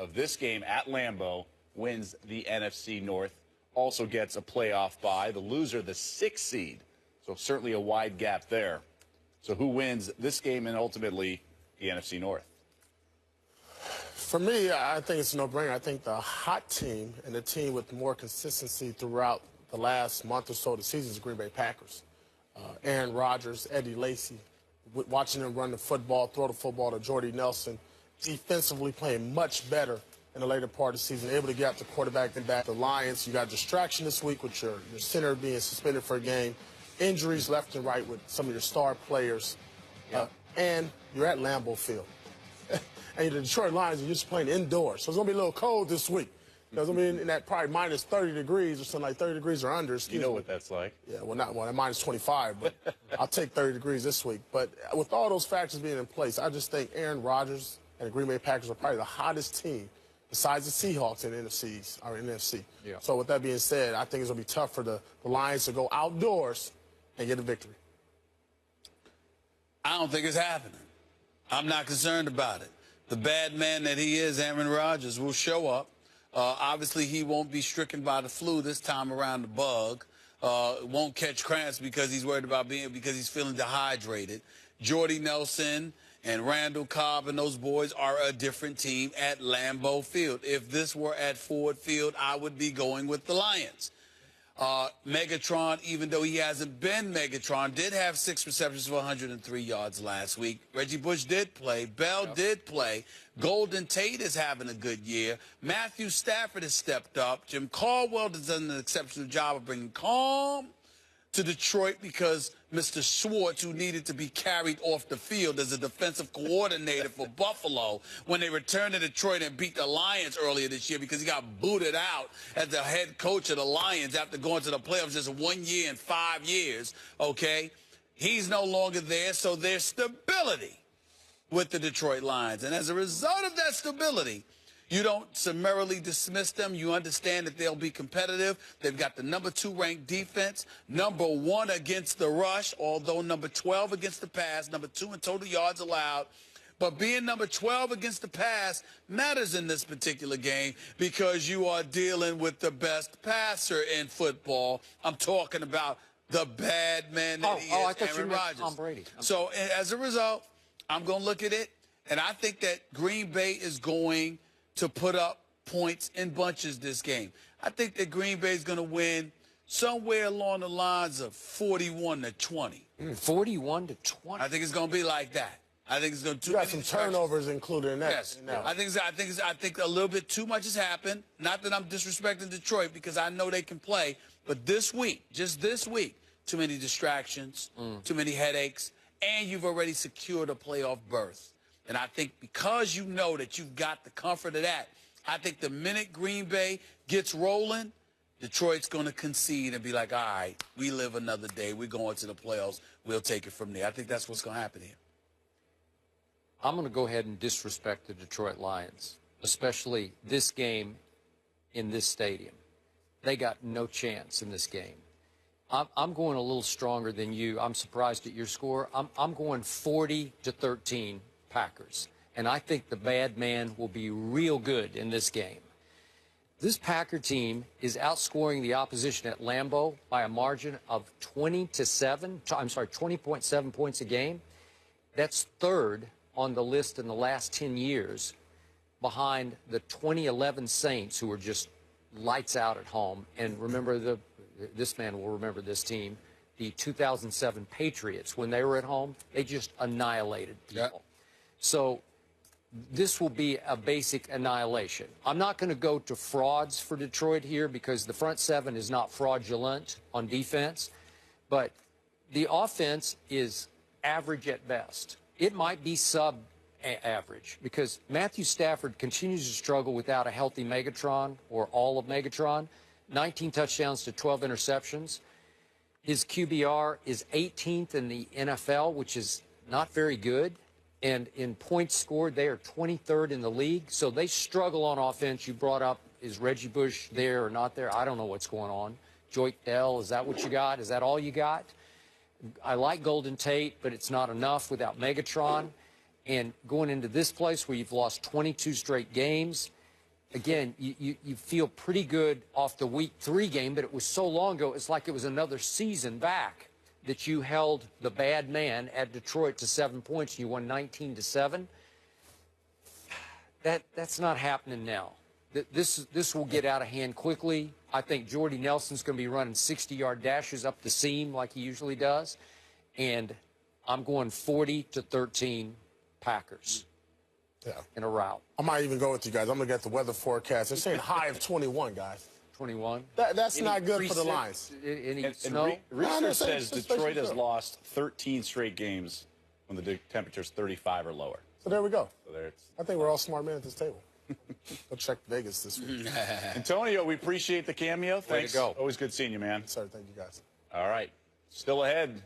of this game at Lambeau wins the NFC North, also gets a playoff bye. The loser, the 6th seed. So certainly a wide gap there. So who wins this game and ultimately the NFC North? For me, I think it's a no-brainer. I think the hot team and the team with more consistency throughout the last month or so of the season is the Green Bay Packers. Aaron Rodgers, Eddie Lacy, watching them run the football, throw the football to Jordy Nelson, defensively playing much better in the later part of the season, able to get the quarterback and back. The Lions, you got distraction this week with your center being suspended for a game, injuries left and right with some of your star players, and you're at Lambeau Field. And the Detroit Lions are just playing indoors, so it's going to be a little cold this week. Because, I mean, in that probably minus 30 degrees or something like 30 degrees or under. You know what that's like. Yeah, well, not at minus 25, but I'll take 30 degrees this week. But with all those factors being in place, I just think Aaron Rodgers and the Green Bay Packers are probably the hottest team besides the Seahawks in the NFC. Yeah. So with that being said, I think it's going to be tough for the Lions to go outdoors and get a victory. I don't think it's happening. I'm not concerned about it. The bad man that he is, Aaron Rodgers, will show up. Obviously, he won't be stricken by the flu this time around, the bug. Won't catch cramps because he's worried about because he's feeling dehydrated. Jordy Nelson and Randall Cobb and those boys are a different team at Lambeau Field. If this were at Ford Field, I would be going with the Lions. Megatron, even though he hasn't been Megatron, did have 6 receptions for 103 yards last week. Reggie Bush did play. Bell did play. Golden Tate is having a good year. Matthew Stafford has stepped up. Jim Caldwell has done an exceptional job of bringing calm to Detroit because Mr. Schwartz, who needed to be carried off the field as a defensive coordinator for Buffalo when they returned to Detroit and beat the Lions earlier this year because he got booted out as the head coach of the Lions after going to the playoffs just 1 year in 5 years, okay? He's no longer there, so there's stability with the Detroit Lions. And as a result of that stability, you don't summarily dismiss them. You understand that they'll be competitive. They've got the number 2 ranked defense, number 1 against the rush, although number 12 against the pass, number 2 in total yards allowed. But being number 12 against the pass matters in this particular game because you are dealing with the best passer in football. I'm talking about the bad man that he is, I thought Aaron you meant Rodgers. Tom Brady. So as a result, I'm going to look at it, and I think that Green Bay is going to put up points in bunches this game. I think that Green Bay is going to win somewhere along the lines of 41-20. 41-20. I think it's going to be like that. I think it's going to You got some turnovers included in that. Yes, I think a little bit too much has happened. Not that I'm disrespecting Detroit because I know they can play, but this week, just this week, too many distractions, too many headaches, and you've already secured a playoff berth. And I think because you know that you've got the comfort of that, I think the minute Green Bay gets rolling, Detroit's going to concede and be like, all right, we live another day. We're going to the playoffs. We'll take it from there. I think that's what's going to happen here. I'm going to go ahead and disrespect the Detroit Lions, especially this game in this stadium. They got no chance in this game. I'm going a little stronger than you. I'm surprised at your score. I'm going 40-13 Packers. And I think the bad man will be real good in this game. This Packer team is outscoring the opposition at Lambeau by a margin of 20.7 points a game. That's 3rd on the list in the last 10 years behind the 2011 Saints, who were just lights out at home. And remember, this man will remember this team, the 2007 Patriots. When they were at home, they just annihilated people. Yep. So this will be a basic annihilation. I'm not going to go to frauds for Detroit here because the front 7 is not fraudulent on defense, but the offense is average at best. It might be sub-average because Matthew Stafford continues to struggle without a healthy Megatron or all of Megatron. 19 touchdowns to 12 interceptions. His QBR is 18th in the NFL, which is not very good. And in points scored, they are 23rd in the league. So they struggle on offense. You brought up, is Reggie Bush there or not there? I don't know what's going on. Joyce Bell, is that what you got? Is that all you got? I like Golden Tate, but it's not enough without Megatron. And going into this place where you've lost 22 straight games, again, you feel pretty good off the Week 3 game, but it was so long ago, it's like it was another season back that you held the bad man at Detroit to 7 points and you won 19-7. That's not happening now. This will get out of hand quickly. I think Jordy Nelson's going to be running 60-yard dashes up the seam like he usually does. And I'm going 40-13 Packers in a rout. I might even go with you guys. I'm going to get the weather forecast. They're saying high of 21, guys. 21. That's not good for the precip- Lions. Any And snow? research says it's just Detroit has good. lost 13 straight games when the temperature's 35 or lower. So there we go. So there it's I think we're all smart men at this table. Go check Vegas this week. Antonio, we appreciate the cameo. Thanks. go. Always good seeing you, man. Sir, thank you guys. All right. Still ahead.